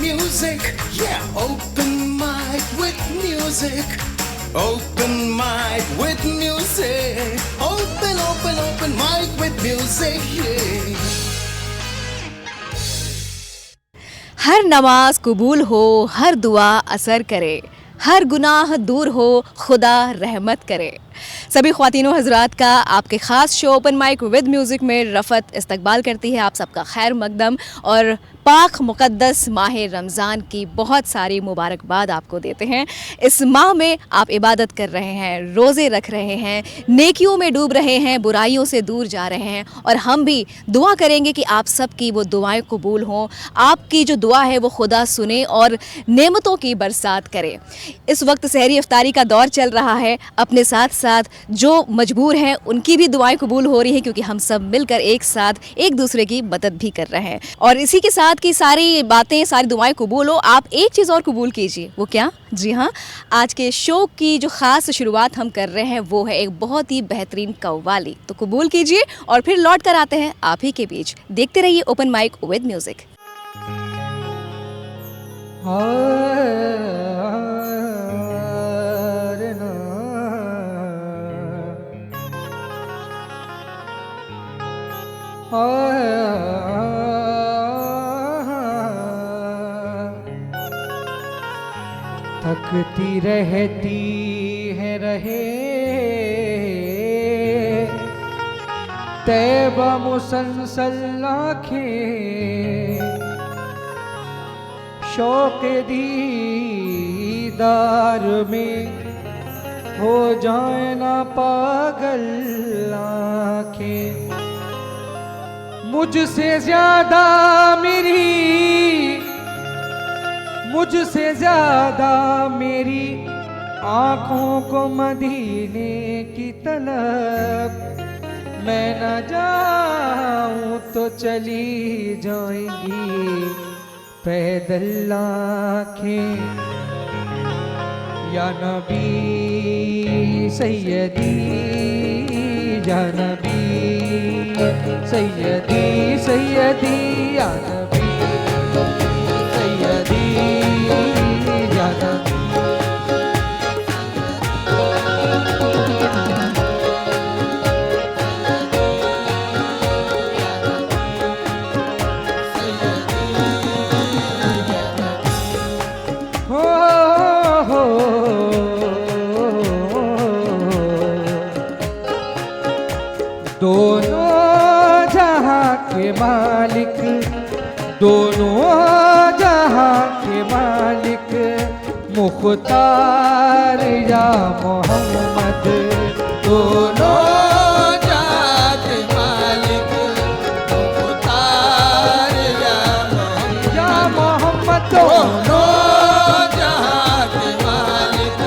music. Yeah, open mic with music. Open mic with music. Open mic with music. Yeah. हर नमाज कबूल हो, हर दुआ असर करे, हर गुनाह दूर हो, खुदा रहमत करे। सभी ख्वातीनों हजरात का आपके ख़ास show open mic with music में रफ़त इस्तकबाल करती है। आप सबका खैर मकदम और पाक मुक़द्दस माह रमज़ान की बहुत सारी मुबारकबाद आपको देते हैं। इस माह में आप इबादत कर रहे हैं, रोज़े रख रहे हैं, नेकियों में डूब रहे हैं, बुराइयों से दूर जा रहे हैं और हम भी दुआ करेंगे कि आप सब की वो दुआएं कबूल हों। आपकी जो दुआ है वो खुदा सुने और नेमतों की बरसात करे। इस वक्त सहरी इफ्तारी का दौर चल रहा है। अपने साथ साथ जो मजबूर हैं उनकी भी दुआएं कबूल हो रही हैं, क्योंकि हम सब मिलकर एक साथ एक दूसरे की मदद भी कर रहे हैं। और इसी के साथ की सारी बातें, सारी दुआएं कबूल हो। आप एक चीज़ और कबूल कीजिए, वो क्या? जी हाँ, आज के शो की जो ख़ास शुरुआत हम कर रहे हैं वो है एक बहुत ही बेहतरीन कव्वाली। तो कबूल कीजिए और फिर लौट कर आते हैं आप ही के बीच। देखते रहिए ओपन माइक विद म्यूज़िक। थकती रहती है रहे तैबा मुसलसल आँखें, शौक दीदार में हो जाए ना पागल आँखें। मुझसे ज्यादा मेरी आँखों को मदीने की तलब। मैं न जाऊं तो चली जाएंगी पैदल आँखें। या नबी सैयदी, या नबी सैयदी, सैयदी या नबी सैयदी या नबी। दोनों जहां के मालिक, दोनों जहां के मालिक, मुख्तार या मोहम्मद। दोनों जहां के मालिक, मुख्तार या मोहम्मद। दोनों जहां के मालिक,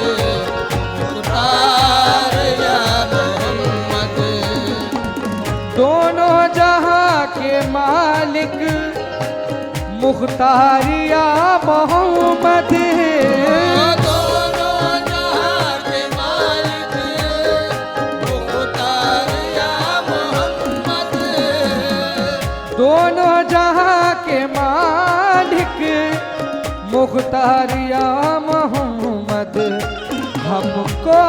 मुख्तार या मोहम्मद। दोनों जहां के मालिक, मुख्तार या मोहम्मद। दोनों जहां के मालिक, मुख्तार या मोहम्मद। दोनों जहां के मालिक, मुख्तार या मोहम्मद। हमको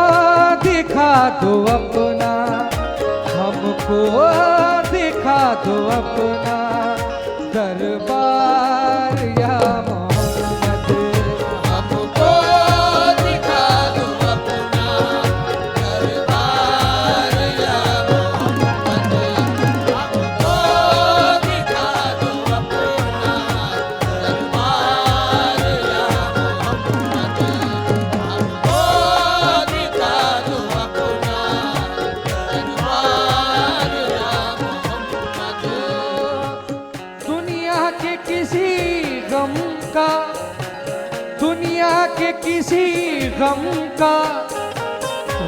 दिखा दो अपना, हमको दिखा दो अपना दरबार या मोहम्मद। हमको दिखा दो अपना दरबार या मोहम्मद। हमको दिखा दो अपना दरबार या मोहम्मद। हमको दिखा दो अपना दरबार या मोहम्मद। दुनिया के किसी गम का, दुनिया के किसी गम का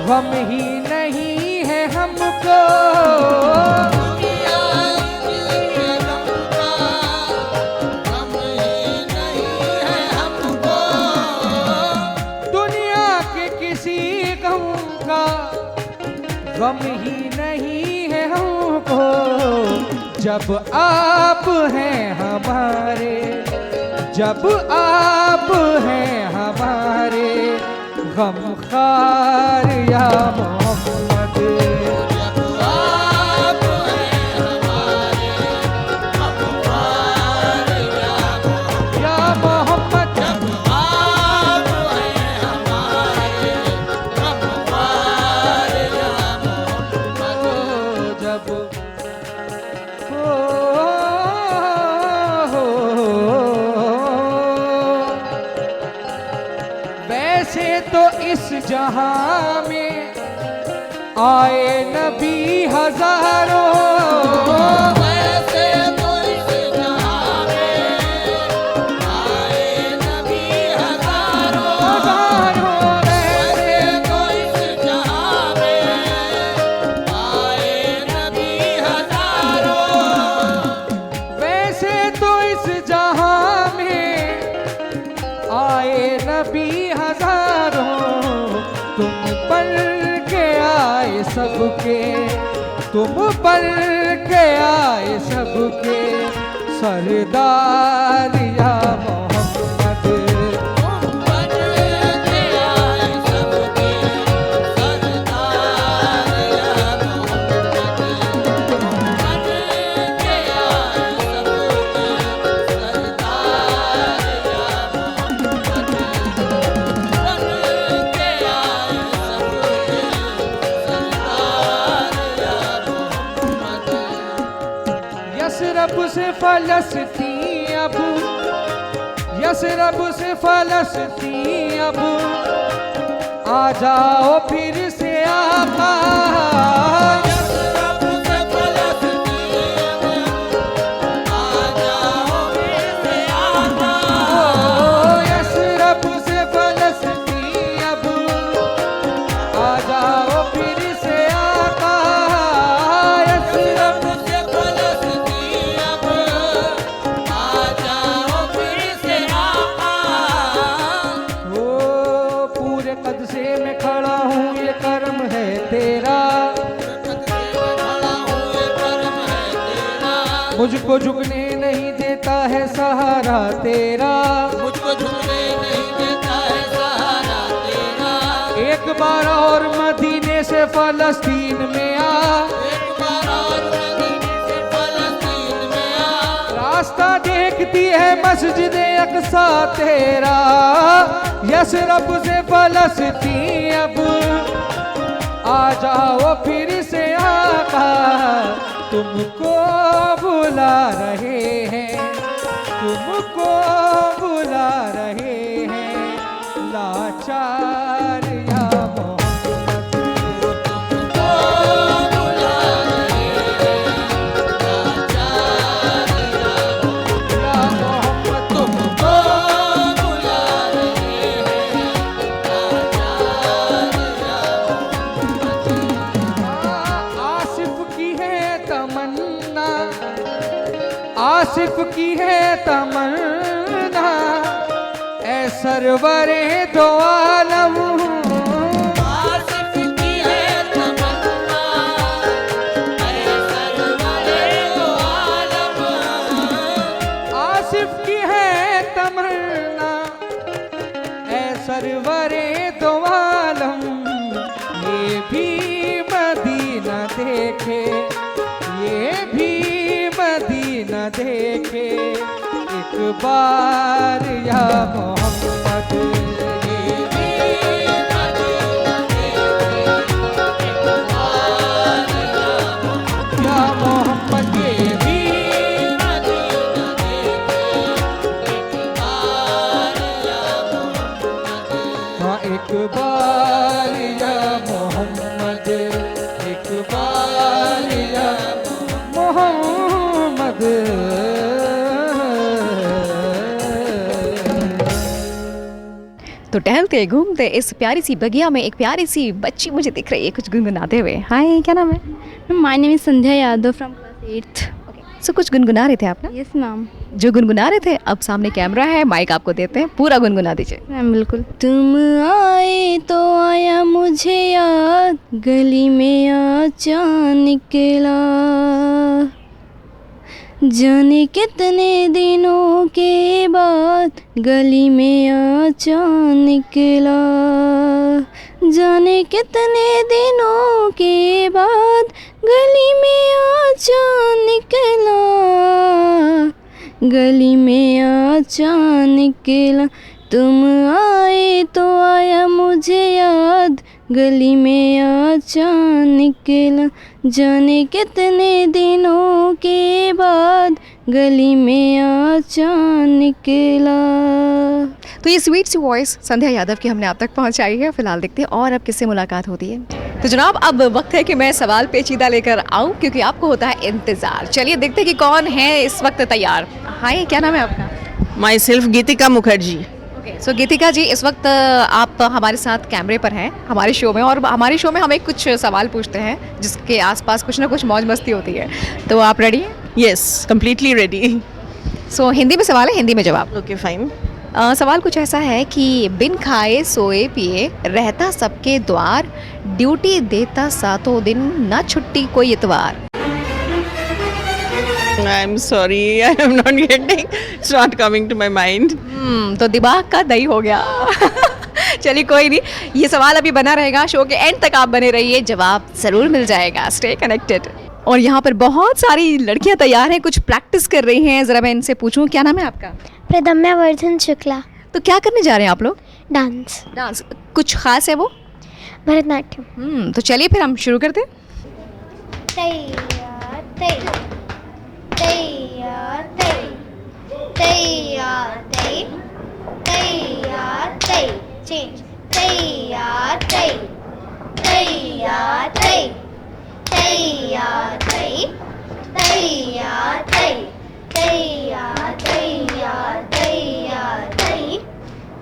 गम ही नहीं है हमको। दुनिया के गम का गम ही नहीं है हमको। दुनिया के किसी गम का गम ही नहीं है हमको। जब आप हैं हमारे, जब आप हैं हमारे गमखार या मोहम्मद, जब आप हैं हमारे गमखार या मोहम्मद, जब आप हैं हमारे गमखार या मोहम्मद, जब वैसे तो इस जहां में आए नबी हजारों, वैसे तो इस जहां में आए नबी हजारों, वैसे तो इस जहां में आए नबी हजारों, वैसे तो इस जहां में आए नबी हजारों, तुम पर के आए सबके, तुम पर के आए सबके सरदार या मोहम्मद, तुम बन के आए सबके सरदार या मोहम्मद, तुम बन के आए सबके सरदार या मोहम्मद, बन के आए सबके सरदार या मोहम्मद। यसरब से फलस्तीन अब, यसरब से फलस्तीन अब, आ जाओ फिर से आका, यसरब से फलस्तीन आ जाओ फिर से आका, यसरब से फलस्तीन अब, आ जाओ फिर से आका, यसरब से फलस्तीन अब आ जाओ फिर से आका। ओ पूरे कद से मैं खड़ा हूँ, ये कर्म है तेरा, खड़ा हूँ ये कर्म है तेरा, मुझको झुकने नहीं देता है सहारा तेरा, मुझको झुकने नहीं देता है सहारा तेरा, एक बार और मदीने से फलस्तीन में आ, एक बार और मदीने से फलस्तीन में आ, रास्ता देखती है मस्जिद अक्सा तेरा, यसरब से फलस्तीन अब, आ जाओ फिर से आका, तुमको बुला रहे हैं, तुमको बुला रहे हैं लाचार या मोहम्मद, तुमको बुला रहे हैं लाचार या या मोहम्मद, तुमको बुला रहे हैं लाचार या आसिफ की है तमन्ना, आसिफ की है तमन्ना, ऐ सरवरे दो आलम, आसिफ की है तमन्ना, ऐ सरवरे दो आलम, आसिफ की है तमन्ना, ऐ सरवरे दो आलम, ये भी मदीना देखे, ये भी मदीना देखे एक बार या मोहम्मद, ये भी मदीना देखे एक बार या मोहम्मद, ये भी मदीना देखे एक बार या मोहम्मद, हाँ एक बार या मोहम्मद, एक बार या मोहम्मद। तो टहलते घूमते इस प्यारी सी बगिया में एक प्यारी सी बच्ची मुझे दिख रही है कुछ गुनगुनाते हुए। हाय, क्या नाम है? My name is Sandhya Yadav from class 8th। सो कुछ गुनगुना रहे थे आप ना? Yes ma'am. जो गुनगुना रहे थे, अब सामने कैमरा है, माइक आपको देते हैं, पूरा गुनगुना दीजिए। मैम बिल्कुल। तुम आए तो आया मुझे याद, गली में आचा निकला, जाने कितने दिनों के बाद गली में आचा निकला, जाने कितने दिनों के बाद गली में आचा निकला, गली में आचा निकला, तुम आए तो आया मुझे याद, गली में आचा निकला, जाने कितने दिनों के बाद गली में आचा निकला। तो ये स्वीट सी वॉइस संध्या यादव की हमने आप तक पहुंचाई है। फिलहाल देखते हैं और अब किससे मुलाकात होती है। तो जनाब अब वक्त है कि मैं सवाल पेचीदा लेकर आऊं, क्योंकि आपको होता है इंतजार। चलिए देखते हैं कि कौन है इस वक्त तैयार। हाय, क्या नाम है आपका? माई सेल्फ गीतिका मुखर्जी। सो गीतिका जी, इस वक्त आप हमारे साथ कैमरे पर हैं हमारे शो में, और हमारे शो में हम एक कुछ सवाल पूछते हैं जिसके आसपास कुछ ना कुछ मौज मस्ती होती है। तो आप रेडी हैं? Yes, completely ready. So Hindi में सवाल है, हिंदी में जवाब। Okay fine. सवाल कुछ ऐसा है कि बिन खाए सोए पिए रहता सबके द्वार, ड्यूटी देता सातों दिन, ना छुट्टी कोई इतवार। I am sorry, I am not getting, it's not coming to my mind. तो दिमाग का दही हो गया। चलिए कोई नहीं, ये सवाल अभी बना रहेगा, शो के एंड तक आप बने रहिए, जवाब ज़रूर मिल जाएगा। Stay connected. और यहाँ पर बहुत सारी लड़कियाँ तैयार हैं, कुछ प्रैक्टिस कर रही हैं। ज़रा मैं इनसे पूछूं, क्या नाम है आपका? प्रदम्या वर्धन शुक्ला। तो क्या करने जा रहे हैं आप लोग? डांस। डांस कुछ खास है वो? भरतनाट्यम। तो चलिए फिर हम शुरू करते हैं। तैयार तैयार तैयार तैयार तैयार तैयार चेंज तैयार तैयार तैयार तैयार तैयार तैयार तैयार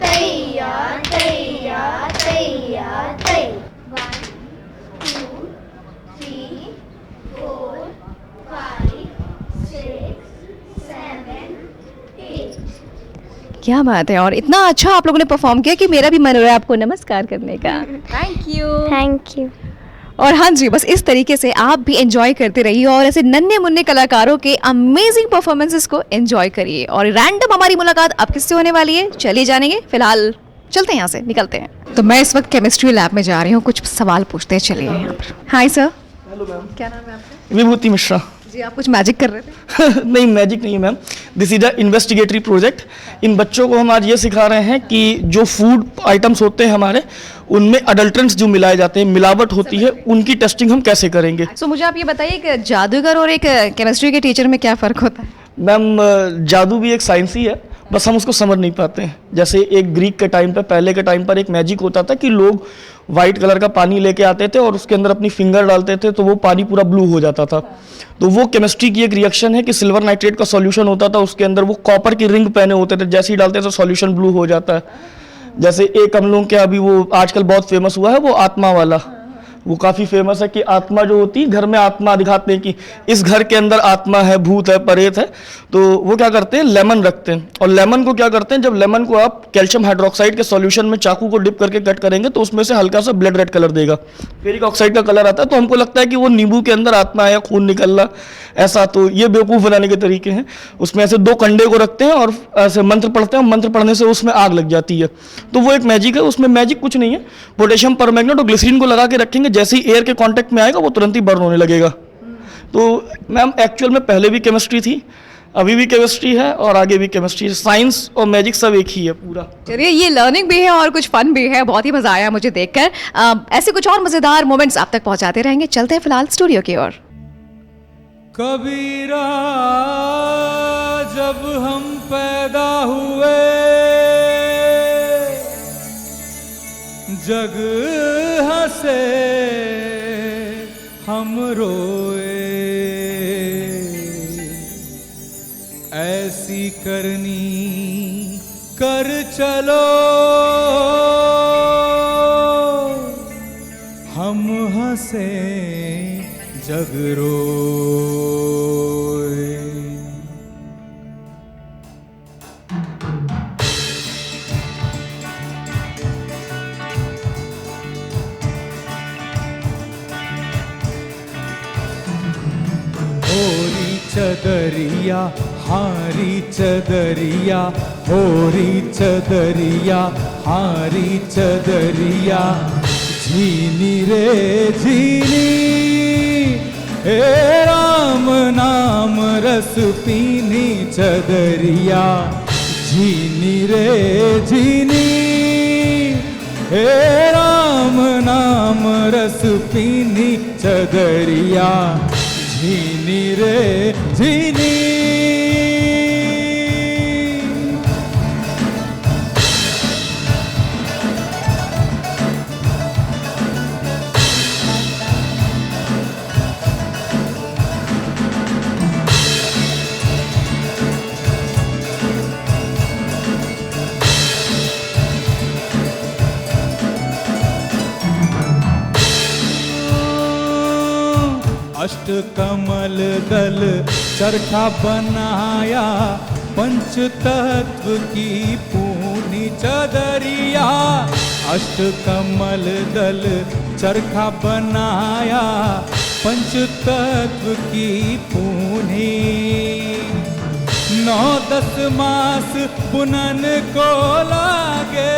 तैयार तैयार तैयार 1 2 3 4 5 6 7 8। क्या बात है, और इतना अच्छा आप लोगों ने परफॉर्म किया कि मेरा भी मन हो रहा है आपको नमस्कार करने का। Thank you. Thank you. और हाँ जी, बस इस तरीके से आप भी एंजॉय करते रहिए और ऐसे नन्हे मुन्ने कलाकारों के अमेजिंग परफॉर्मेंसेस को एंजॉय करिए। और रैंडम हमारी मुलाकात अब किससे होने वाली है, चलिए जानेंगे। फिलहाल चलते हैं, यहाँ से निकलते हैं। तो मैं इस वक्त केमिस्ट्री लैब में जा रही हूँ, कुछ सवाल पूछते हैं। चलिए यहाँ पर। Hi sir. Hello ma'am. क्या नाम है आपका? विभूति मिश्रा। जी, आप कुछ मैजिक कर रहे थे? नहीं, मैजिक नहीं है ma'am, this is a investigatory project. इन बच्चों को हम आज ये सिखा रहे हैं कि जो फूड आइटम्स होते हैं हमारे, उनमें अडल्ट्रेंट्स जो मिलाए जाते हैं, मिलावट होती है, उनकी टेस्टिंग हम कैसे करेंगे। सो मुझे आप ये बताइए कि जादूगर और एक केमिस्ट्री के टीचर में क्या फ़र्क होता है? मैम, जादू भी एक साइंस ही है, बस हम उसको समझ नहीं पाते हैं। जैसे एक ग्रीक के टाइम पे, पहले के टाइम पर एक मैजिक होता था कि लोग वाइट कलर का पानी लेके आते थे और उसके अंदर अपनी फिंगर डालते थे तो वो पानी पूरा ब्लू हो जाता था। तो वो केमिस्ट्री की एक रिएक्शन है कि सिल्वर नाइट्रेट का सॉल्यूशन होता था, उसके अंदर वो कॉपर की रिंग पहने होते थे, जैसे ही डालते थे सॉल्यूशन ब्लू हो जाता है। जैसे एक हम लोग के अभी वो आजकल बहुत फेमस हुआ है वो आत्मा वाला, वो काफ़ी फेमस है कि आत्मा जो होती है, घर में आत्मा दिखाते हैं कि इस घर के अंदर आत्मा है, भूत है, प्रेत है। तो वो क्या करते हैं, लेमन रखते हैं, और लेमन को क्या करते हैं, जब लेमन को आप कैल्शियम हाइड्रोक्साइड के सॉल्यूशन में चाकू को डिप करके कट करेंगे तो उसमें से हल्का सा ब्लड रेड कलर देगा, फेरिक ऑक्साइड का कलर आता है। तो हमको लगता है कि वो नींबू के अंदर आत्मा है, खून निकल रहा ऐसा। तो ये बेवकूफ़ बनाने के तरीके हैं। उसमें ऐसे 2 कंडे को रखते हैं और ऐसे मंत्र पढ़ते हैं, मंत्र पढ़ने से उसमें आग लग जाती है। तो वो एक मैजिक है, उसमें मैजिक कुछ नहीं है। पोटेशियम परमैंगनेट और ग्लिसरीन को लगा के रखेंगे, जैसे ही एयर के कांटेक्ट में आएगा वो तुरंत ही बर्न होने लगेगा। तो मैम एक्चुअल में पहले भी केमिस्ट्री थी, अभी भी केमिस्ट्री है और आगे भी केमिस्ट्री है। साइंस और मैजिक सब एक ही है पूरा। चलिए, ये लर्निंग भी है और कुछ फन भी है। बहुत ही मज़ा आया मुझे देखकर। ऐसे कुछ और मज़ेदार मोमेंट्स आप तक पहुंचाते रहेंगे। चलते हैं फिलहाल स्टूडियो की ओर। कबीरा जब हम पैदा हुए, जग हंसे हम रोए, ऐसी करनी कर चलो हम हंसे जग रोए। होरी चदरिया हारी चदरिया होरी चदरिया हारी चदरिया झीनी रे झीनी हे राम नाम रस पीनी चदरिया झीनी रे झीनी हे राम नाम रस पीनी चदरिया झीनी रे झीनी अष्ट कमल दल चरखा बनाया पंच तत्व की पूनी चदरिया अष्ट कमल दल चरखा बनाया पंच तत्व की पूनी 9-10 मास बुनन को लागे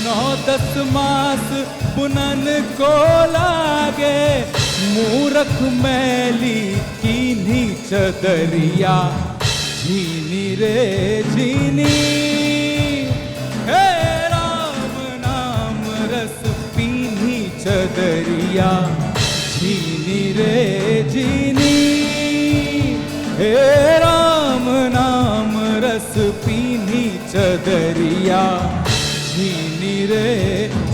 9-10 मास बुनन को लागे मूरख मैली कीन्ही चदरिया झीनी रे झीनी हे राम नाम रस पीनी चदरिया झीनी रे झीनी हे राम नाम रस पीनी चदरिया झीनी रे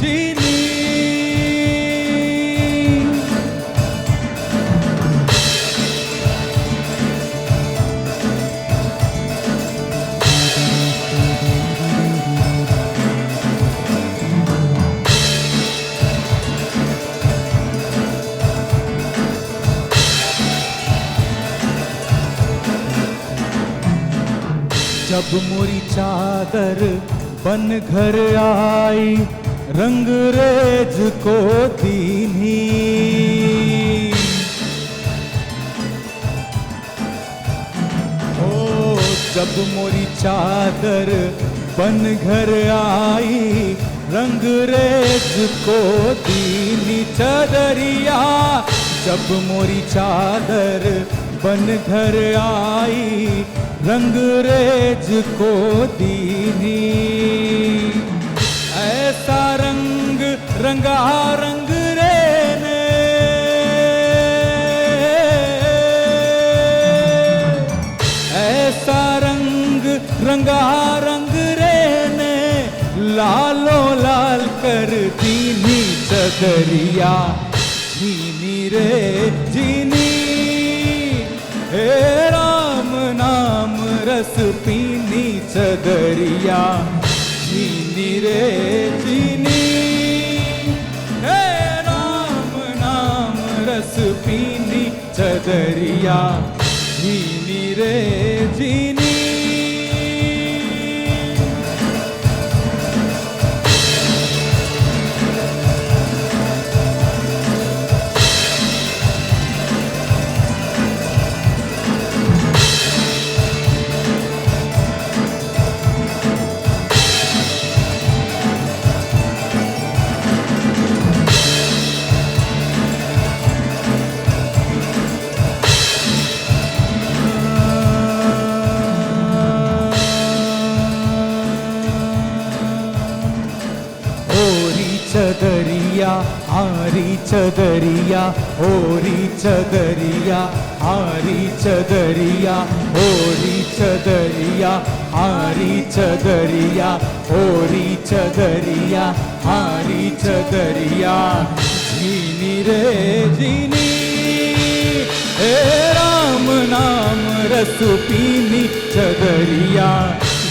झीनी जब मोरी चादर बन घर आई रंगरेज को दीनी ओ जब मोरी चादर बन घर आई रंगरेज को दीनी चदरिया जब मोरी चादर बन घर आई रंगरेज को दीनी ऐसा रंग रंगा रंग रे ने ऐसा रंग रंगा रंग रे ने लालो लाल कर दीनी चदरिया झीनी रे झीनी हे राम नाम रस पीनी चदरिया झीनी रे झीनी हे राम नाम रस पीनी चदरिया झीनी रे झीनी चदरिया हारी चदरिया होरी चदरिया हारी चदरिया होरी चदरिया हारी चदरिया होरी चदरिया हारी चदरिया झीनी रे झीनी हे राम नाम रस पीनी चदरिया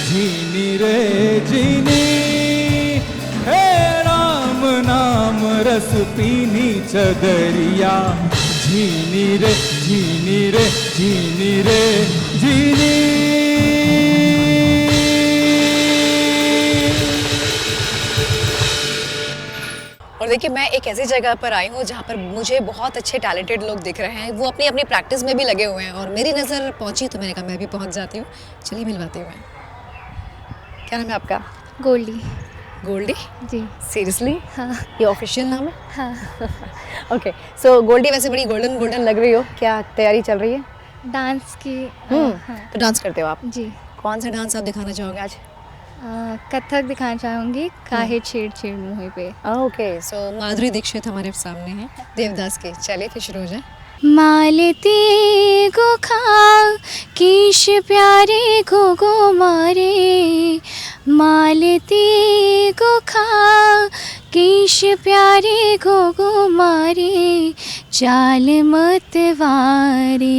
झीनी रे झीनी हे राम नाम रस पीनी चदरिया झीनी रे झीनी रे झीनी रे झीनी और देखिए मैं एक ऐसी जगह पर आई हूँ जहाँ पर मुझे बहुत अच्छे टैलेंटेड लोग दिख रहे हैं, वो अपनी अपनी प्रैक्टिस में भी लगे हुए हैं और मेरी नज़र पहुँची तो मैंने कहा मैं भी पहुँच जाती हूँ। चलिए मिलवाती हूँ मैं। क्या नाम है आपका? गोल्डी। गोल्डी? जी। सीरियसली? हाँ। ये ऑफिशियल नाम है? हाँ। ओके, सो गोल्डी वैसे बड़ी गोल्डन गोल्डन लग रही हो, क्या तैयारी चल रही है? डांस की। हाँ। तो डांस करते हो आप? जी। कौन सा डांस आप दिखाना चाहोगे आज? कथक दिखाना चाहूँगी, काहे छेड़ छेड़ मुँह पे। ओके, सो माधुरी दीक्षित हमारे सामने है, देवदास की। चलिए फिर शुरू हो जाए। मालती को खा कीश प्यारे को मारे, मालती को खा कीश प्यारे को मारे, चाल मत वारे,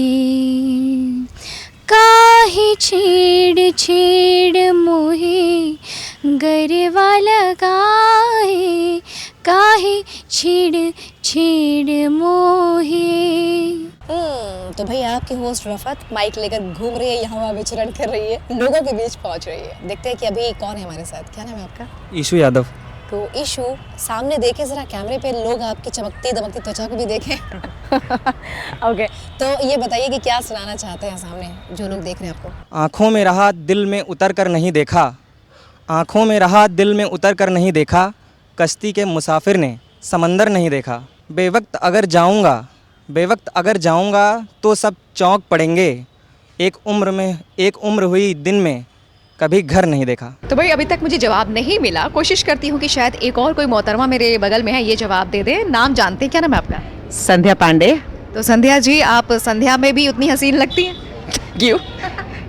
काहे छेड़ छेड़ मोहे, गरवा लगाए, काहे छेड़ छेड़ मोहे। तो भाई आपकी होस्ट रफत माइक लेकर घूम रही है, यहाँ वहाँ विचरण कर रही है, लोगों के बीच पहुँच रही है। देखते हैं कि अभी कौन है हमारे साथ। क्या नाम है आपका? ईशु यादव। तो ईशु, सामने देखें ज़रा कैमरे पे, लोग आपकी चमकती दमकती त्वचा को भी देखें। ओके, तो ये बताइए कि क्या सुनाना चाहते हैं सामने जो लोग देख रहे हैं आपको? आँखों में रहा दिल में उतर कर नहीं देखा, आँखों में रहा दिल में उतर कर नहीं देखा, कश्ती के मुसाफिर ने समंदर नहीं देखा। बेवक्त अगर जाऊंगा तो सब चौंक पड़ेंगे, एक उम्र हुई दिन में कभी घर नहीं देखा। तो भाई अभी तक मुझे जवाब नहीं मिला, कोशिश करती हूँ कि शायद एक और कोई मोहतरमा मेरे बगल में है, ये जवाब दे दे। नाम जानते हैं? क्या नाम है आपका? संध्या पांडे। तो संध्या जी, आप संध्या में भी उतनी हसीन लगती हैं? क्यों?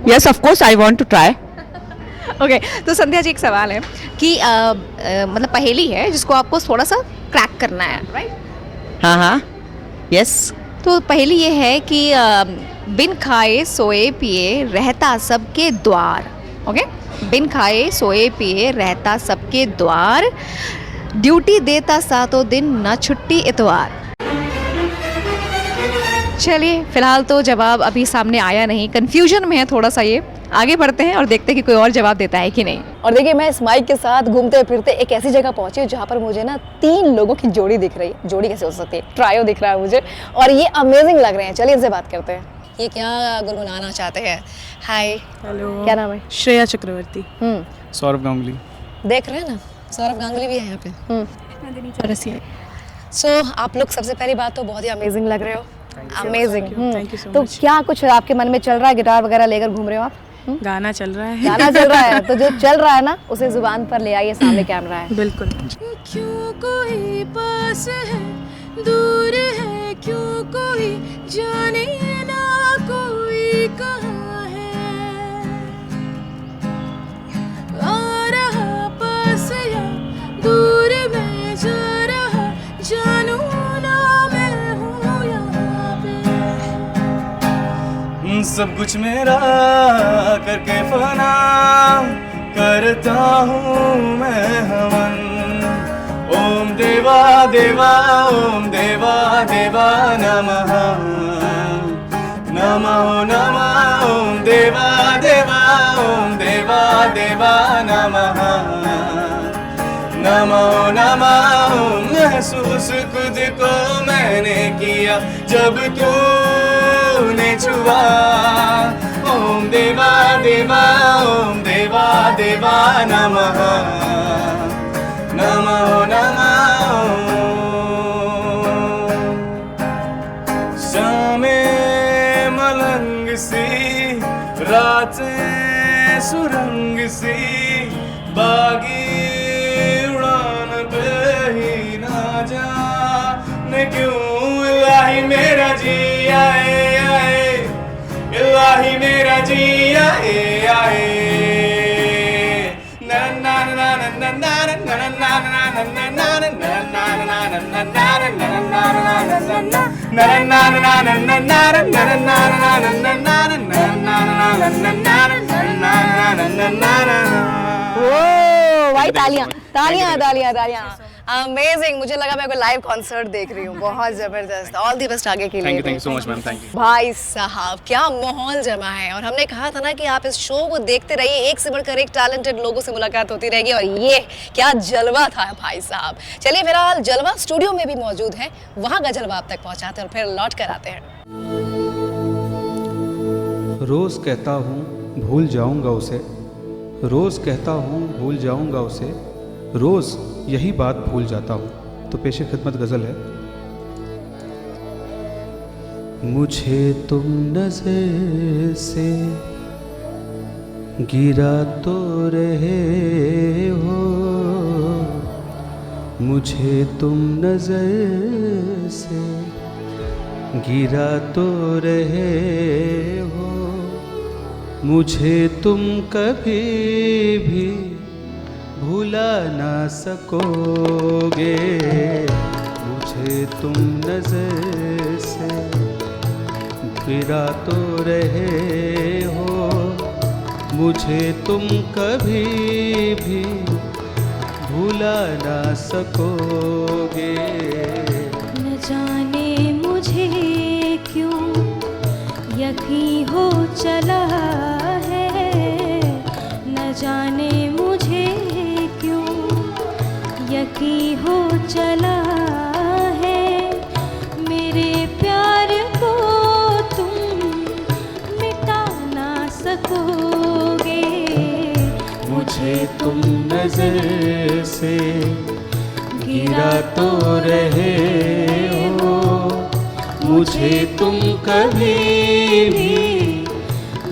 Yes of course I want to try. Okay, तो संध्या जी एक सवाल है कि मतलब पहेली है जिसको आपको थोड़ा सा क्रैक करना है, राइट? हाँ, यस। तो पहेली ये है कि बिन खाए सोए पिए रहता सबके द्वार। ओके, बिन खाए सोए पिए रहता सबके द्वार, ड्यूटी देता सातों दिन न छुट्टी इतवार। चलिए फिलहाल तो जवाब अभी सामने आया नहीं, कंफ्यूजन में है थोड़ा सा ये। आगे बढ़ते हैं और देखते हैं कि कोई और जवाब देता है कि नहीं। और देखिए मैं इस माइक के साथ घूमते फिरते एक ऐसी जगह पहुंची जहाँ पर मुझे ना 3 लोगों की जोड़ी दिख रही है। जोड़ी कैसे हो सकती है, ट्रायो दिख रहा है मुझे और ये अमेजिंग लग रहे हैं। चलिए इनसे बात करते हैं, ये क्या गुनगुनाना चाहते हैं? हाय, हेलो, क्या नाम है? श्रेया चक्रवर्ती। सौरभ गांगुली। देख रहे हैं ना, सौरभ गांगुली भी है यहाँ पे। सो आप लोग सबसे पहली बात तो बहुत ही अमेजिंग लग रहे हो, अमेजिंग। थैंक यू सो तो मच। क्या कुछ आपके मन में चल रहा है? गिटार वगैरह लेकर घूम रहे हो आप? गाना चल रहा है। गाना चल रहा है, तो जो चल रहा है ना उसे जुबान पर ले आइए, सामने कैमरा है। बिल्कुल। क्यों कोई पास है दूर है, क्यों कोई जाने ना कोई कहाँ है, आ रहा पास या दूर में जा रहा, जानू ना मैं हूँ यहाँ पे। सब कुछ मेरा करके फना करता हूँ मैं हवन, ओम देवा देवा ओम देवा देवा नमः, नमो नमः ओम देवा देवा ओम देवा देवा नमः, नमो नमः। महसूस खुद को मैंने किया जब तूने छुआ, ओम देवा देवा ओम देवा देवा नमः, नमो नमः। शामें मलंग सी, रातें सुरंग सी, बागी उड़ान पे ही ना जाने क्यों इलाही मेरा जी आए आए, इलाही मेरा जी आए आए। भाई तालियां तालियां तालियां तालियां। अमेजिंग, मुझे लगा मैं कोई लाइव कॉन्सर्ट देख रही हूँ। बहुत जबरदस्त, ऑल दी बेस्ट आगे के लिए। Thank you so much ma'am, thank you. भाई साहब क्या माहौल जमा है, और हमने कहा था ना कि आप इस शो को देखते रहिए, एक से बढ़कर एक टैलेंटेड लोगों से मुलाकात होती रहेगी, और ये क्या जलवा था भाई साहब। चलिए फिलहाल जलवा स्टूडियो में भी मौजूद है, वहाँ का जलवा आप तक पहुँचाते हैं और फिर लौट कर आते हैं। रोज़ कहता हूँ भूल जाऊँगा उसे, रोज़ कहता हूँ भूल जाऊँगा उसे, रोज़ यही बात भूल जाता हूँ। तो पेशे खिदमत गज़ल है। मुझे तुम नज़र से गिरा तो रहे हो, मुझे तुम नज़र से गिरा तो रहे हो, मुझे तुम कभी भी भुला ना सकोगे, मुझे तुम नज़र से गिरा तो रहे हो, मुझे तुम कभी भी भुला ना सकोगे। न जाने मुझे क्यों यकीन हो चला है, न जाने मुझे क्यों यकीन हो चला है, मेरे प्यार को तुम मिटा ना सकोगे, मुझे तुम नज़र से गिरा तो रहे हो, मुझे तुम कभी भी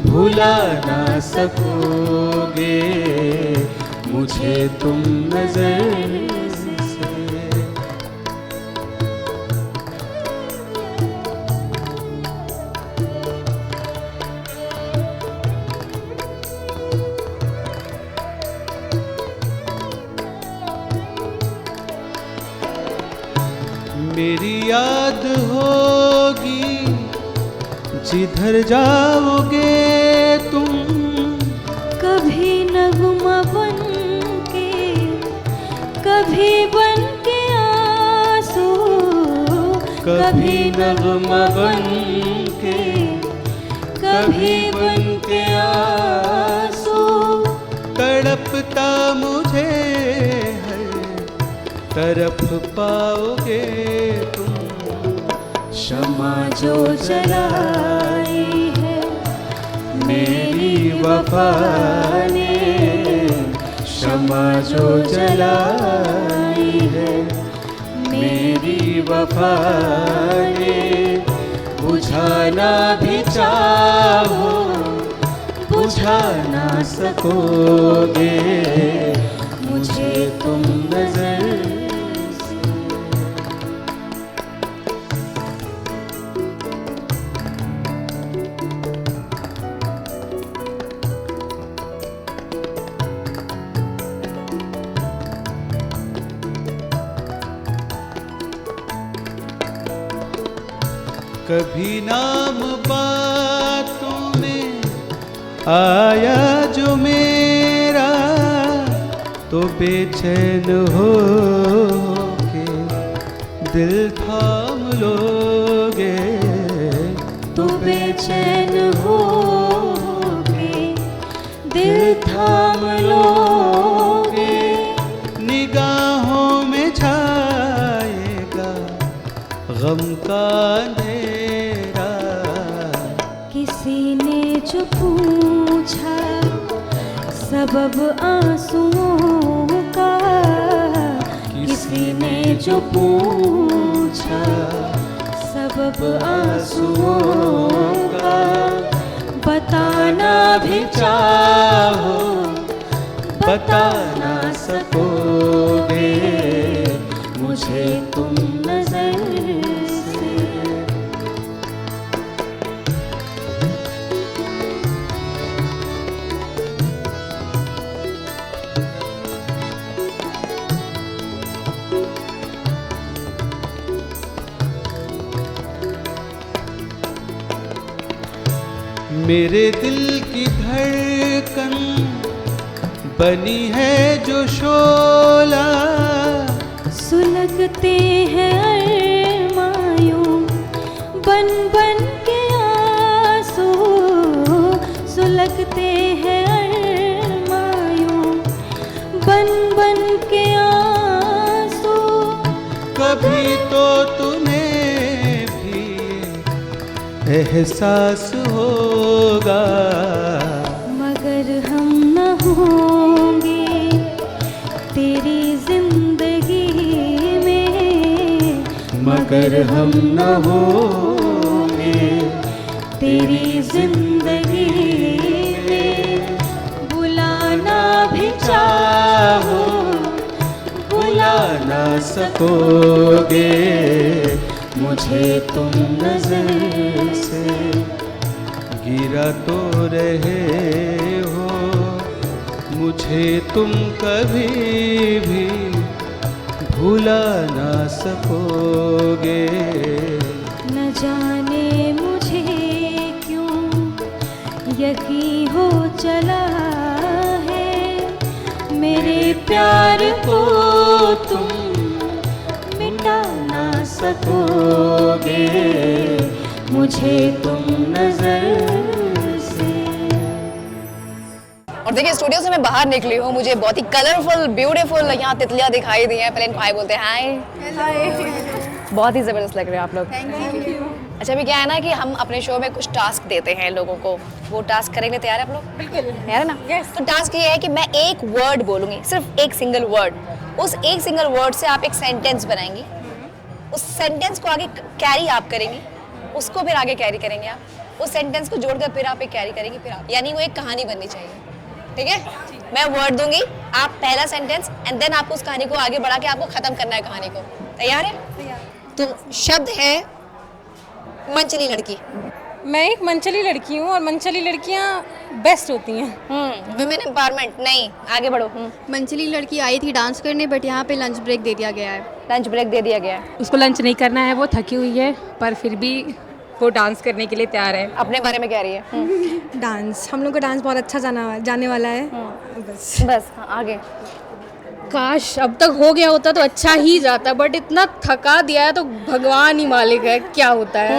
भुला ना सकोगे, मुझे तुम नज़र से। मेरी याद होगी जिधर जाओगे तुम, कभी नगमा बन के, कभी बन के आंसू, कभी नगमा बन के, कभी बन के आंसू, तड़पता मुझे हर तरफ पाओगे तुम, क्षमा जो जलाई है मेरी वफा ने, क्षमा जो जलाई है मेरी वफा ने, बुझाना भी चाहो बुझा ना सकोगे, मुझे तुम नज़र कभी नाम बातों में आया जो मेरा, तो बेचैन हो के दिल थाम लोगे, तो बेचैन हो के दिल थाम लोगे, निगाहों में छाएगा गम का अंधेरा, किसी ने जो पूछा सबब आंसुओं का, किसी ने जो पूछा सबब आंसुओं का, बताना भी चाहो बता ना सकोगे, मुझे तुम नज़र से। मेरे दिल की धड़कन बनी है जो शोला, सुलगते हैं अरमायूं बन बन के आंसू, सुलगते हैं अरमायूं बन बन के आंसू। कभी तो तुम्हें भी एहसास होगा, मगर हम न होंगे तेरी जिंदगी में, मगर हम न होंगे तेरी जिंदगी में। बुलाना भी चाहो बुला ना सकोगे मुझे तुम नजर से, गिरा तो रहे हो मुझे तुम कभी भी भुला ना सकोगे। न जाने मुझे क्यों यकीन हो चला है, मेरे प्यार को तुम मिटा ना सकोगे मुझे तुम नजर से। और देखिए स्टूडियो से मैं बाहर निकली हूँ, मुझे बहुत ही कलरफुल ब्यूटीफुल यहाँ तितलियाँ दिखाई दी हैं। पहले इनको हाय बोलते हैं। हाय, बहुत ही ज़बरदस्त लग रहे हैं आप लोग। Thank you. अच्छा अभी क्या है ना कि हम अपने शो में कुछ टास्क देते हैं लोगों को, वो टास्क करेंगे। तैयार है आप लोग? बिल्कुल तैयार है ना? तो टास्क ये है कि मैं एक वर्ड बोलूँगी, सिर्फ एक सिंगल वर्ड। उस एक सिंगल वर्ड से आप एक सेंटेंस बनाएंगी, उस सेंटेंस को आगे कैरी आप करेंगी, उसको फिर आगे कैरी करेंगे आप, उस सेंटेंस को जोड़कर फिर आप एक कैरी करेंगी, फिर आप, यानी वो एक कहानी बननी चाहिए। ठीक है? मैं वर्ड दूंगी, आप पहला सेंटेंस एंड देन आपको उस कहानी को आगे बढ़ा के आपको खत्म करना है कहानी को। तैयार है? तो शब्द है मंचली लड़की। मैं एक मंचली लड़की हूँ और मंचली लड़कियाँ बेस्ट होती हैं। Women empowerment. नहीं, आगे बढ़ो। मंचली लड़की आई थी डांस करने, बट यहाँ पे लंच ब्रेक दे दिया गया है। लंच ब्रेक दे दिया गया है। उसको लंच नहीं करना है, वो थकी हुई है, पर फिर भी वो डांस करने के लिए तैयार है। अपने बारे में कह रही है। डांस, हम लोग का डांस बहुत अच्छा जाने वाला है। बस हाँ, आगे। काश अब तक हो गया होता तो अच्छा ही जाता, बट इतना थका दिया है तो भगवान ही मालिक है क्या होता है।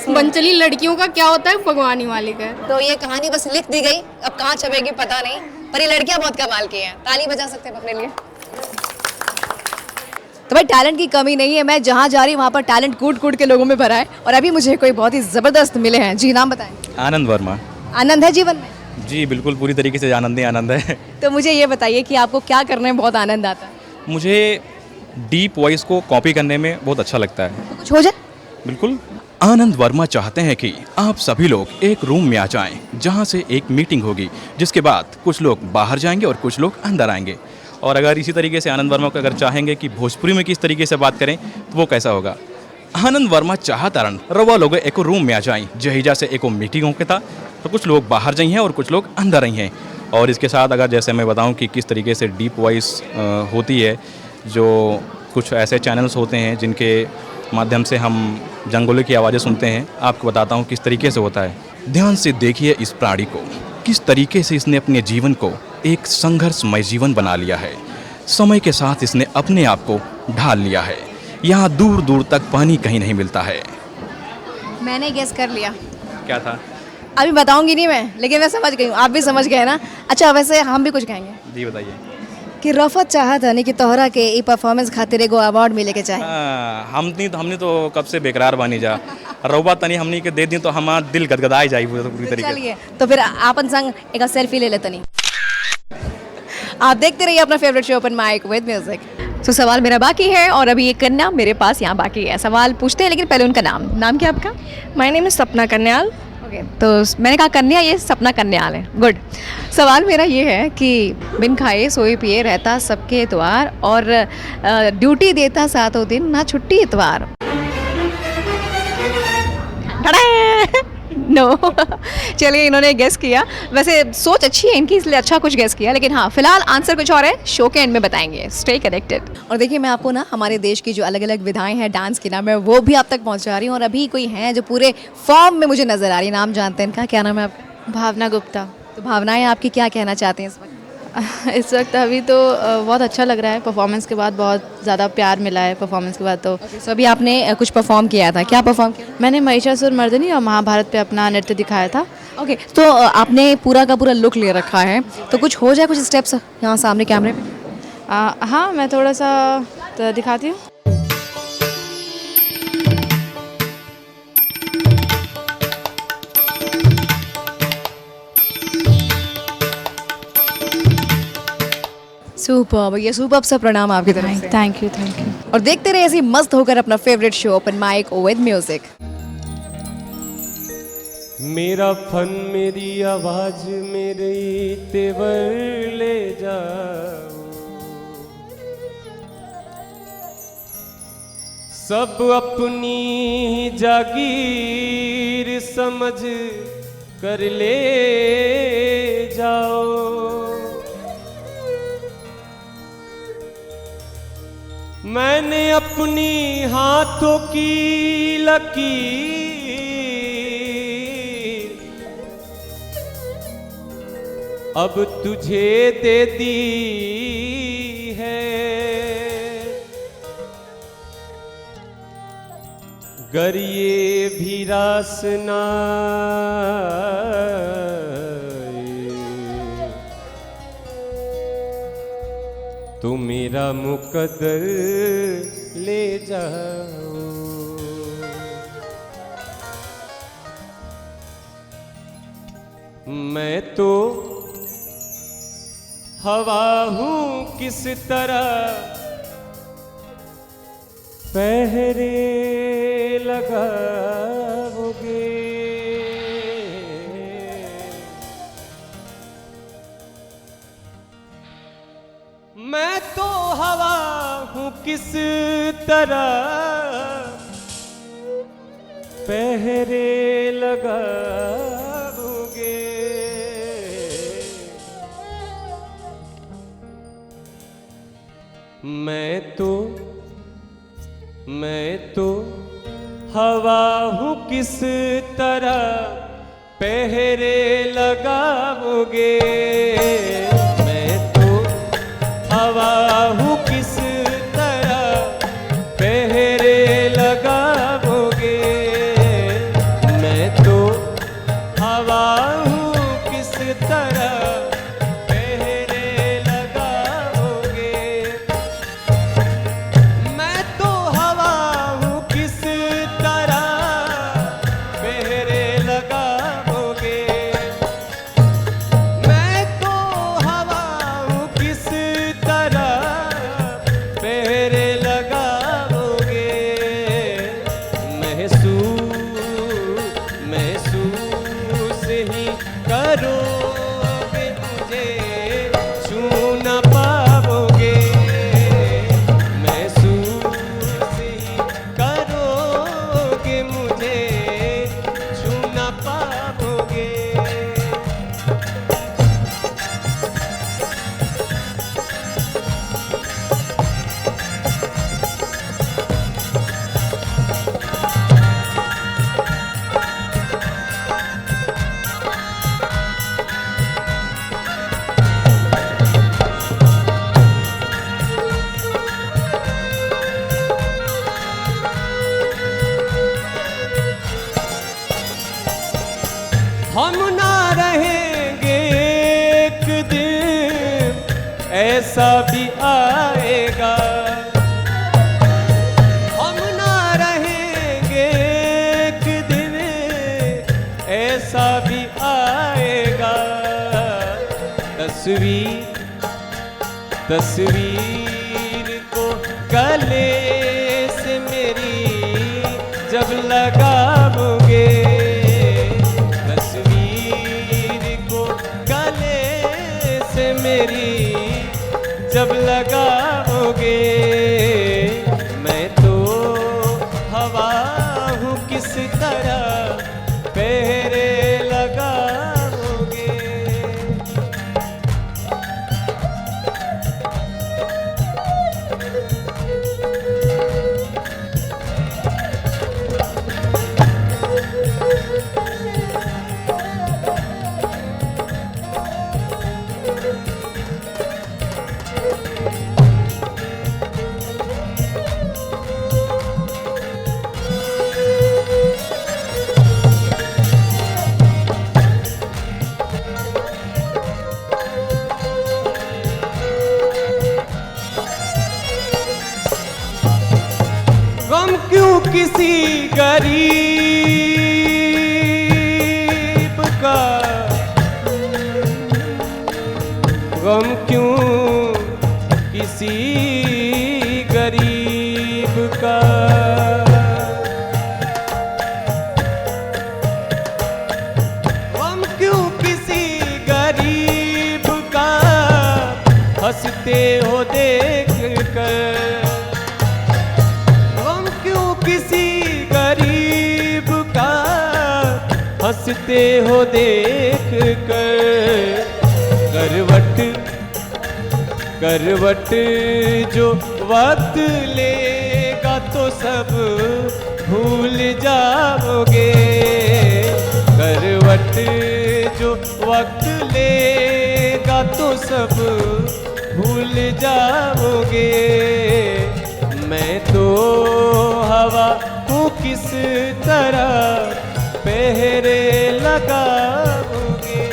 मंचली लड़कियों का क्या होता है भगवान ही मालिक है। तो ये कहानी बस लिख दी गई, अब कहाँ छपेगी पता नहीं, पर ये लड़कियां बहुत कमाल की हैं। ताली बजा सकते हैं अपने लिए। तो भाई टैलेंट की कमी नहीं है, मैं जहाँ जा रही हूँ वहाँ पर टैलेंट कूट कूट के लोगों में भरा है। और अभी मुझे कोई बहुत ही ज़बरदस्त मिले हैं। जी नाम बताएं। आनंद वर्मा। आनंद है जीवन में? जी बिल्कुल, पूरी तरीके से आनंद ही आनंद है। तो मुझे ये बताइए कि आपको क्या करने में बहुत आनंद आता है? मुझे डीप वॉइस को कॉपी करने में बहुत अच्छा लगता है। तो कुछ हो जाए। बिल्कुल। आनंद वर्मा चाहते हैं कि आप सभी लोग एक रूम में आ जाएं, जहां से एक मीटिंग होगी, जिसके बाद कुछ लोग बाहर जाएंगे और कुछ लोग अंदर आएंगे। और अगर इसी तरीके से आनंद वर्मा को अगर चाहेंगे कि भोजपुरी में किस तरीके से बात करें तो वो कैसा होगा। आनंद वर्मा चाहतारन रवा लोग एक रूम में आ जाएं, जहिजा से एक मीटिंग होके था, तो कुछ लोग बाहर जाई हैं और कुछ लोग अंदर आई हैं। और इसके साथ अगर जैसे मैं बताऊं कि किस तरीके से डीप वॉइस होती है, जो कुछ ऐसे चैनल्स होते हैं जिनके माध्यम से हम जंगलों की आवाज़ें सुनते हैं, आपको बताता हूं किस तरीके से होता है। ध्यान से देखिए इस प्राणी को, किस तरीके से इसने अपने जीवन को एक संघर्षमय जीवन बना लिया है। समय के साथ इसने अपने आप को ढाल लिया है। यहाँ दूर दूर तक पानी कहीं नहीं मिलता है। मैंने गेस कर लिया। क्या था? अभी बताऊंगी नहीं मैं, लेकिन मैं समझ गई हूँ, आप भी समझ गए ना। अच्छा वैसे हम भी कुछ कहेंगे जी बताइए। कि रफत चाहत है कि तोहरा के ई परफॉर्मेंस खातिर एगो अवार्ड मिले के चाहिए। हमने तो कब से बेकरार बनी जा रउबा तनी हमनी के दे दी तो हमार दिल गदगदाई जाई पूरी तरीके से। चलिए तो फिर आपन संग एक सेल्फी ले लेते नहीं। आप देखते रहिए अपना favourite show open mic with music. तो सवाल मेरा बाकी है और अभी एक कन्या मेरे पास यहाँ बाकी है। सवाल पूछते हैं लेकिन पहले उनका नाम क्या आपका? माय नेम इज सपना कन्याल। ओके, तो मैंने कहा कन्या, ये सपना कन्याल है। गुड। सवाल मेरा ये है कि बिन खाए सोए पिए रहता सबके इतवार और ड्यूटी देता सातों दिन ना छुट्टी इतवार। नो चलिए इन्होंने गेस किया, वैसे सोच अच्छी है इनकी इसलिए अच्छा कुछ गेस किया, लेकिन हाँ फिलहाल आंसर कुछ और है, शो के एंड में बताएंगे। Stay connected. और देखिए मैं आपको ना हमारे देश की जो अलग अलग विधाएं हैं डांस की ना, मैं वो भी आप तक पहुंचा रही हूँ। और अभी कोई हैं जो पूरे फॉर्म में मुझे नजर आ रही है। नाम जानते हैं इनका? क्या नाम है आपका? भावना गुप्ता। तो भावनाएं आपकी क्या कहना चाहते हैं इस वक्त? इस वक्त अभी तो बहुत अच्छा लग रहा है, परफॉर्मेंस के बाद बहुत ज़्यादा प्यार मिला है परफॉर्मेंस के बाद। तो सो अभी आपने कुछ परफॉर्म किया था, क्या परफॉर्म किया? मैंने महिषासुर मर्दिनी और महाभारत पे अपना नृत्य दिखाया था। ओके, तो आपने पूरा का पूरा लुक ले रखा है, तो कुछ हो जाए, कुछ स्टेप्स यहाँ सामने कैमरे पे? हाँ, मैं थोड़ा सा तो दिखाती हूँ। सुपर भैया, सुपर सा प्रणाम आपकी तरफ से। Thank you. और देखते रहे ऐसे ही मस्त होकर अपना favourite show open mic with music. मेरा फन मेरी आवाज मेरे तेवर ले जाओ, सब अपनी जागीर समझ कर ले जाओ। मैंने अपनी हाथों की लकीर अब तुझे दे दी है, गर ये भी रास ना तो मेरा मुकद्दर ले जाओ। मैं तो हवा हूँ किस तरह पहरे लगाओगे, मैं तो हवा हूँ किस तरह पहरे लगाओगे। मैं तो हवा हूँ किस तरह पहरे लगाओगे। हवा हूँ किस तरह पहरे लगाओगे। मैं तो हवा हूँ किस तरह पहरे लगाओगे। मैं तो हवा हूँ किस तरह पहरे लगाओगे। मैं तो हवा हूँ किस पहरे लगाओगे। महसूस ही करोगे मुझे छू न पाओगे। महसूस ही करोगे मुझे छू न पाओगे। हम ना रहेंगे एक दिन ऐसा भी आएगा। हम ना रहेंगे एक दिन ऐसा भी आएगा। तस्वीर को गले से मेरी जब लगाओगे। मेरी जब लगाओगे। मैं तो हवा हूँ किस तरह पहरे लगाओगे। हंसते हो देख कर, करवट करवट जो वक्त लेगा तो सब भूल जाओगे, करवट जो वक्त लेगा तो सब भूल जाओगे। मैं तो हवा हूँ किस तरह पहरे लगाओगे।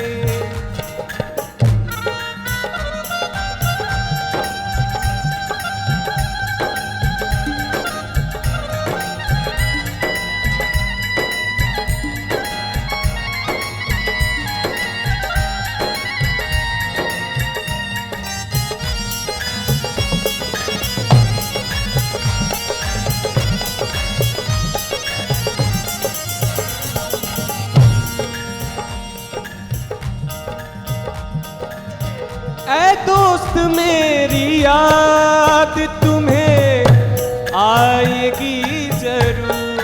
ऐ दोस्त मेरी याद तुम्हें आएगी जरूर,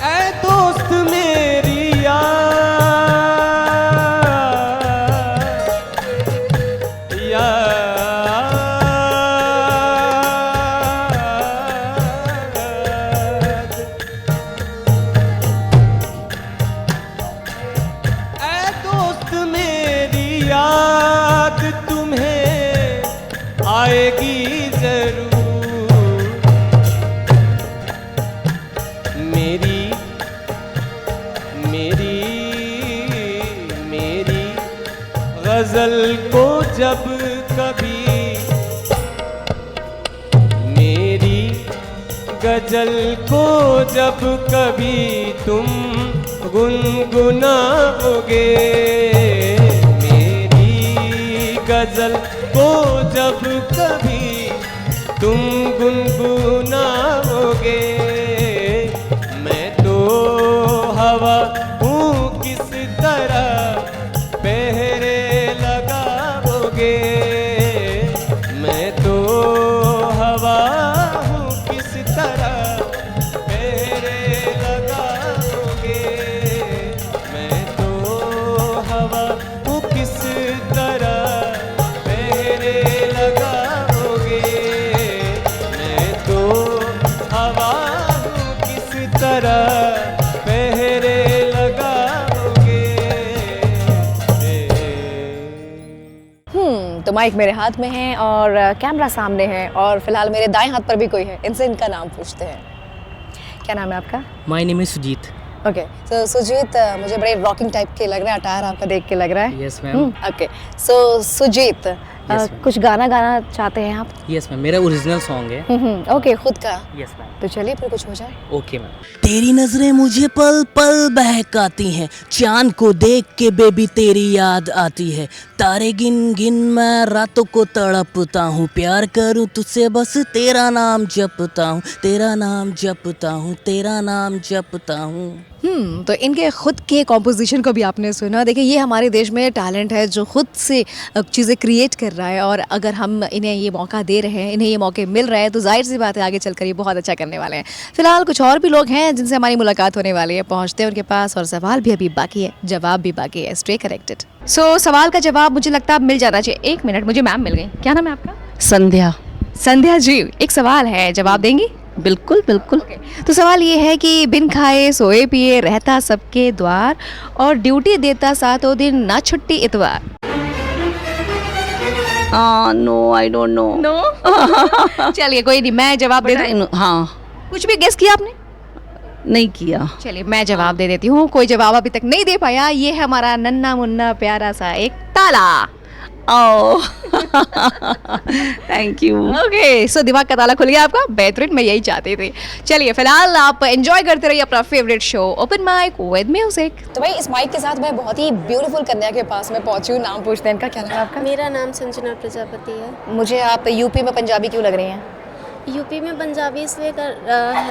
ऐ दोस्त मेरी याद तुम्हें आएगी जरूर। मेरी मेरी मेरी गजल को जब कभी, मेरी गजल को जब कभी तुम गुनगुनाओगे, गजल को जब कभी तुम गुनगुनाओगे। मैं तो हवा हूँ किस तरह पहरे लगाओगे, मैं तो हवा हूँ किस तरह पहरे लगाओगे, मैं तो हवा हूँ किस तरह पहरे लगाओगे। तो माइक मेरे हाथ में है और कैमरा सामने है और फिलहाल मेरे दाएं हाथ पर भी कोई है, इनसे इनका नाम पूछते हैं। क्या नाम है आपका? My name is Sujeet. Okay, तो सुजीत मुझे बड़े रॉकिंग टाइप के लग रहे हैं, अटायर आपका देख के लग रहा है। Yes ma'am. ओके, सो सुजीत कुछ गाना गाना चाहते हैं आप? यस मैम, मेरा ओरिजिनल सॉन्ग है। ओके, खुद का? Yes ma'am. तो चलिए फिर कुछ हो जाए। Okay ma'am. तेरी नजरें मुझे पल पल बहकाती हैं, चांद को देख के बेबी तेरी याद आती है, तारे गिन गिन मैं रातों को तड़पता हूँ, प्यार करूँ तुझसे बस तेरा नाम जपता हूँ, तेरा नाम जपता हूँ, तेरा नाम जपता हूँ। तो इनके खुद के कॉम्पोजिशन को भी आपने सुना। देखिए, ये हमारे देश में टैलेंट है जो खुद से चीज़ें क्रिएट कर रहा है, और अगर हम इन्हें ये मौका दे रहे हैं, इन्हें ये मौके मिल रहे हैं, तो जाहिर सी बात है आगे चलकर ये बहुत अच्छा करने वाले हैं। फिलहाल कुछ और भी लोग हैं जिनसे हमारी मुलाकात होने वाली है, पहुँचते हैं उनके पास, और सवाल भी अभी बाकी है, जवाब भी बाकी है। Stay connected. सो सवाल का जवाब मुझे लगता है अब मिल जाना चाहिए। एक मिनट, मुझे मैम मिल गई। क्या नाम है आपका? संध्या। संध्या जी, एक सवाल है, जवाब देंगी? बिल्कुल बिल्कुल। तो सवाल ये है कि बिन खाए सोए पिए रहता सबके द्वार, और ड्यूटी देता सातों दिन, ना छुट्टी इतवार। No, I don't know. No? चलिए कोई नहीं, मैं जवाब दे दूं। हाँ। कुछ भी गेस किया आपने? नहीं किया। चलिए मैं जवाब दे देती हूँ। कोई जवाब अभी तक नहीं दे पाया। ये है हमारा नन्ना मुन्ना प्यारा सा एक ताला। ओह, थैंक यू। ओके, सो दिमाग का ताला खुल गया आपका। बेहतरीन, मैं यही चाहती थी। चलिए फिलहाल आप एंजॉय करते रहिए अपना favourite show open mic with music. तो भाई इस माइक के साथ मैं बहुत ही ब्यूटीफुल कन्या के पास में पहुंची हूँ। नाम पूछते हैं इनका। क्या नाम है आपका? मेरा नाम संजना प्रजापति है। मुझे आप यूपी में पंजाबी क्यों लग रही हैं? यूपी में पंजाबी इसलिए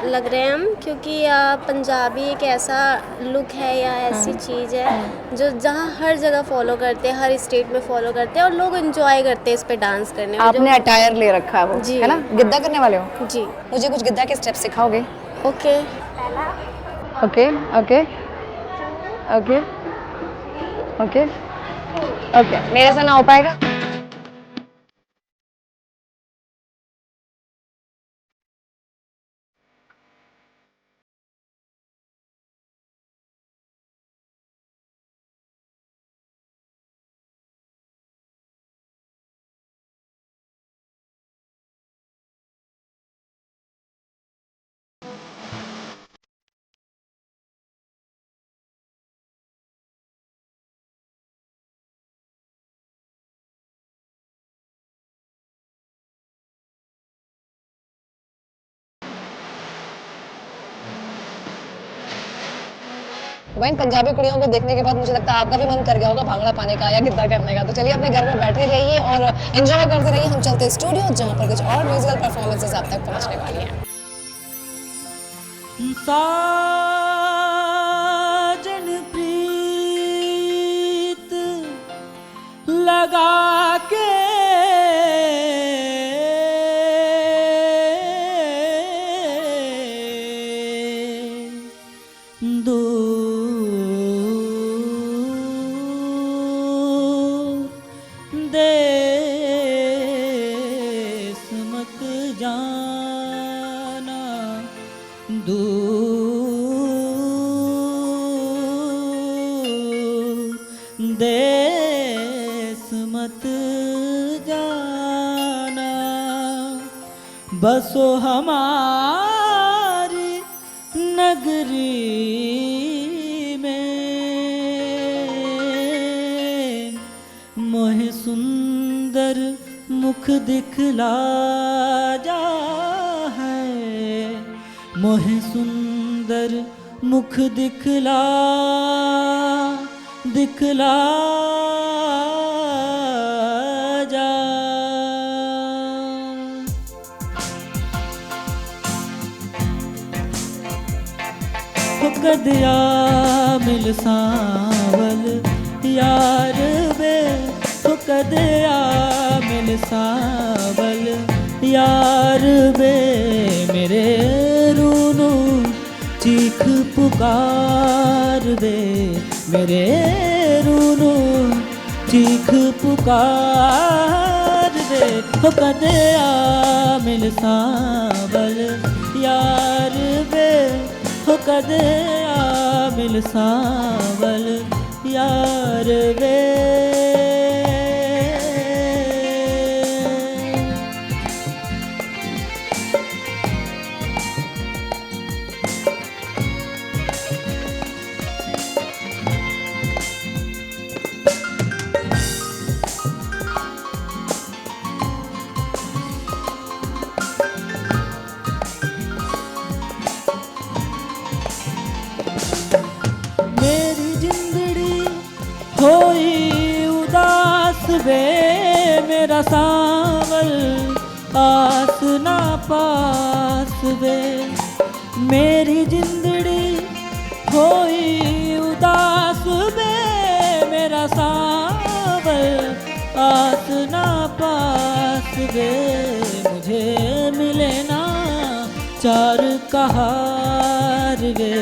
लग रहे हैं हम क्योंकि पंजाबी एक ऐसा लुक है या ऐसी चीज़ है जो जहाँ हर जगह फॉलो करते हैं, हर स्टेट में फॉलो करते हैं और लोग एंजॉय करते हैं इस पे डांस करने में। आपने अटायर ले रखा है वो, जी है ना? गिद्दा करने वाले हो? जी। मुझे कुछ गिद्दा के स्टेप सिखाओगे? Okay okay okay okay okay okay, मेरे से ना हो पाएगा। वहीं पंजाबी कुड़ियों को देखने के बाद मुझे लगता है आपका भी मन कर गया होगा भांगड़ा पाने का या गिद्दा करने का। तो चलिए अपने घर में बैठे रहिए और एंजॉय करते रहिए। हम चलते हैं स्टूडियो जहाँ पर कुछ और म्यूजिकल परफॉर्मेंसेस आप तक पहुँचने वाली हैं। साजन प्रीत लगा के देश मत जाना, बसो हमारी नगरी में, मोहे सुंदर मुख दिखला जा है, मोहे सुंदर मुख दिखला दिखला जा। कदिया मिल सावल यार वे, कदिया मिल सावल यार वे, मेरे रूनू चीख पुकार वे, मेरे रूनू चीख पुकार वे, कदिया मिल सावल यार वे, कदिया मिल सावल यार वे। मेरी जिंदड़ी होई उदास वे, मेरा सावल आस ना पास वे, मेरी जिंदड़ी होई उदास वे, मेरा सावल आस ना पास वे, मुझे मिले ना चार कहार वे,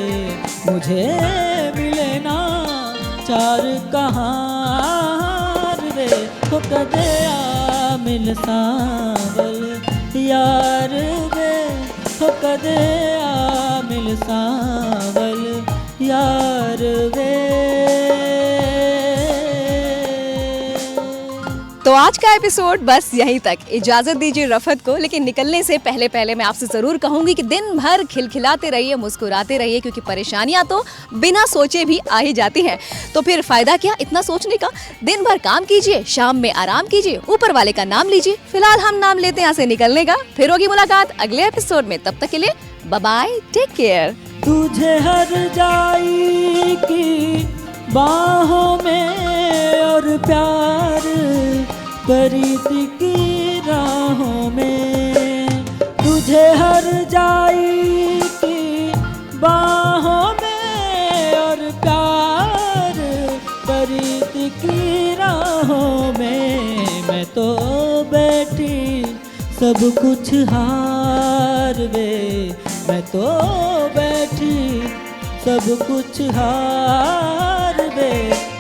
मुझे मिले ना चार कहार वे, कदिया मिल सावल यार वे, कदिया मिल सावल यार वे। तो आज का एपिसोड बस यहीं तक। इजाज़त दीजिए रफ़त को, लेकिन निकलने से पहले मैं आपसे ज़रूर कहूँगी कि दिन भर खिलखिलाते रहिए, मुस्कुराते रहिए, क्योंकि परेशानियाँ तो बिना सोचे भी आ ही जाती हैं। तो फिर फ़ायदा क्या इतना सोचने का? दिन भर काम कीजिए, शाम में आराम कीजिए, ऊपर वाले का नाम लीजिए। फिलहाल हम नाम लेते हैं यहाँ से निकलने का। फिर होगी मुलाकात अगले एपिसोड में, तब तक के लिए बाय बाय, टेक केयर। तुझे हर जाई की बाहों में और प्यार प्रीति की राहों में, तुझे सब कुछ हार वे मैं तो बैठी सब कुछ हार वे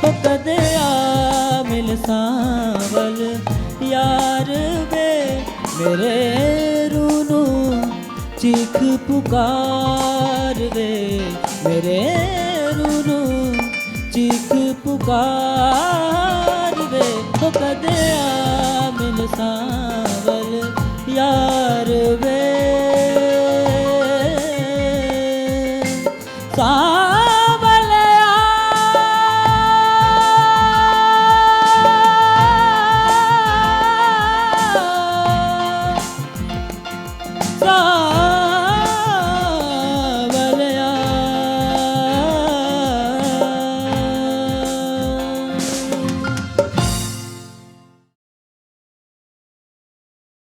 हो कदे आ मिल सांवल यार वे मेरे रूनू चीख पुकार वे मेरे रूनू चीख पुकार वे हो कदे आ मिल सांवल यार